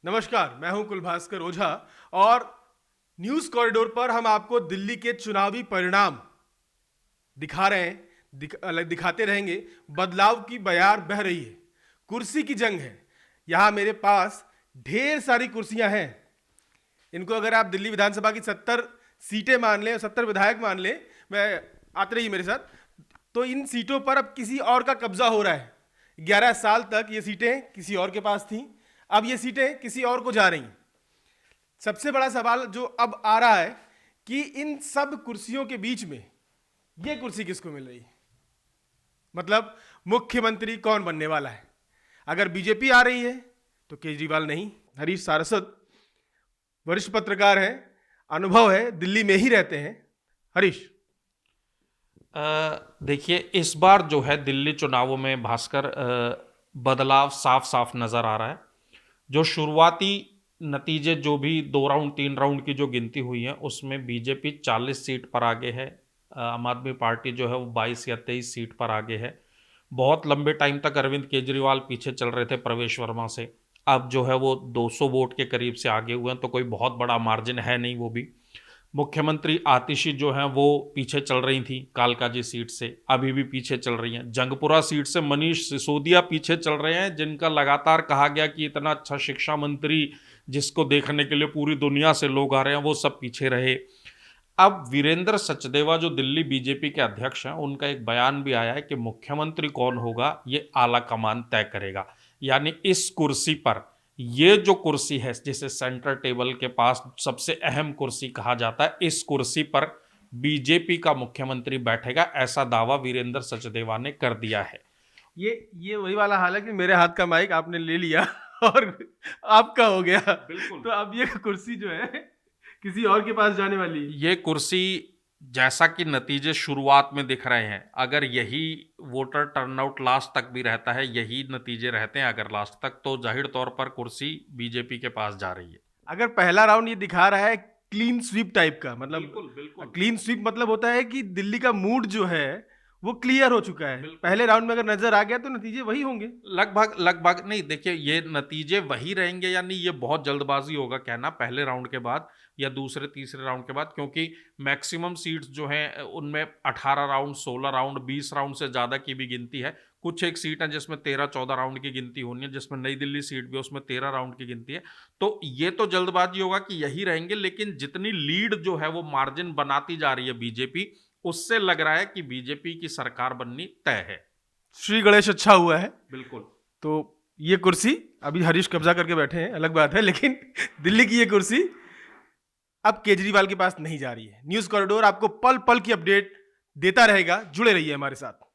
नमस्कार, मैं हूं कुलभास्कर ओझा और न्यूज़ कॉरिडोर पर हम आपको दिल्ली के चुनावी परिणाम दिखा रहे हैं, दिखाते रहेंगे। बदलाव की बयार बह रही है, कुर्सी की जंग है। यहां मेरे पास ढेर सारी कुर्सियां हैं। इनको अगर आप दिल्ली विधानसभा की 70 सीटें मान लें, 70 विधायक मान लें, मैं आते रहिए मेरे साथ, तो इन सीटों पर अब किसी और का कब्जा हो रहा है। 11 साल तक ये सीटें किसी और के पास थीं, अब ये सीटें किसी और को जा रही हैं। सबसे बड़ा सवाल जो अब आ रहा है कि इन सब कुर्सियों के बीच में ये कुर्सी किसको मिल रही है, मतलब मुख्यमंत्री कौन बनने वाला है। अगर बीजेपी आ रही है तो केजरीवाल नहीं। हरीश सारस्वत वरिष्ठ पत्रकार हैं, अनुभव है, दिल्ली में ही रहते हैं। हरीश, देखिए, इस बार जो है दिल्ली चुनावों में भास्कर बदलाव साफ साफ नजर आ रहा है। जो शुरुआती नतीजे जो भी 2 राउंड 3 राउंड की जो गिनती हुई है उसमें बीजेपी 40 सीट पर आगे है। आम आदमी पार्टी जो है वो 22 या 23 सीट पर आगे है। बहुत लंबे टाइम तक अरविंद केजरीवाल पीछे चल रहे थे प्रवेश वर्मा से। अब जो है वो 200 वोट के करीब से आगे हुए हैं, तो कोई बहुत बड़ा मार्जिन है नहीं। वो भी मुख्यमंत्री आतिशी जो हैं वो पीछे चल रही थी कालकाजी सीट से, अभी भी पीछे चल रही हैं। जंगपुरा सीट से मनीष सिसोदिया पीछे चल रहे हैं, जिनका लगातार कहा गया कि इतना अच्छा शिक्षा मंत्री जिसको देखने के लिए पूरी दुनिया से लोग आ रहे हैं, वो सब पीछे रहे। अब वीरेंद्र सचदेवा जो दिल्ली बीजेपी के अध्यक्ष हैं, उनका एक बयान भी आया है कि मुख्यमंत्री कौन होगा ये आला कमान तय करेगा। यानी इस कुर्सी पर, ये जो कुर्सी है जिसे सेंटर टेबल के पास सबसे अहम कुर्सी कहा जाता है, इस कुर्सी पर बीजेपी का मुख्यमंत्री बैठेगा, ऐसा दावा वीरेंद्र सचदेवा ने कर दिया है। ये वही वाला हाल है कि मेरे हाथ का माइक आपने ले लिया और आपका हो गया। बिल्कुल। तो अब ये कुर्सी जो है किसी और के पास जाने वाली है। ये कुर्सी, जैसा कि नतीजे शुरुआत में दिख रहे हैं, अगर यही वोटर टर्नआउट लास्ट तक भी रहता है, यही नतीजे रहते हैं अगर लास्ट तक, तो जाहिर तौर पर कुर्सी बीजेपी के पास जा रही है। अगर पहला राउंड ये दिखा रहा है क्लीन स्वीप टाइप का, मतलब बिल्कुल बिल्कुल। क्लीन स्वीप मतलब होता है कि दिल्ली का मूड जो है वो क्लियर हो चुका है। पहले राउंड में अगर नजर आ गया तो नतीजे वही होंगे। लगभग लगभग नहीं, देखिए ये नतीजे वही रहेंगे या नहीं, ये बहुत जल्दबाजी होगा कहना पहले राउंड के बाद या दूसरे तीसरे राउंड के बाद, क्योंकि मैक्सिमम सीट्स जो हैं उनमें 18 राउंड, 16 राउंड, 20 राउंड से ज़्यादा की भी गिनती है। कुछ एक सीट है जिसमें 13-14 राउंड की गिनती होनी है, जिसमें नई दिल्ली सीट भी, उसमें 13 राउंड की गिनती है। तो ये तो जल्दबाजी होगा कि यही रहेंगे, लेकिन जितनी लीड जो है वो मार्जिन बनाती जा रही है बीजेपी, उससे लग रहा है कि बीजेपी की सरकार बननी तय है। श्री गणेश अच्छा हुआ है। बिल्कुल। तो ये कुर्सी अभी हरीश कब्जा करके बैठे हैं, अलग बात है, लेकिन दिल्ली की ये कुर्सी अब केजरीवाल के पास नहीं जा रही है। न्यूज़ कॉरिडोर आपको पल पल की अपडेट देता रहेगा, जुड़े रहिए हमारे साथ।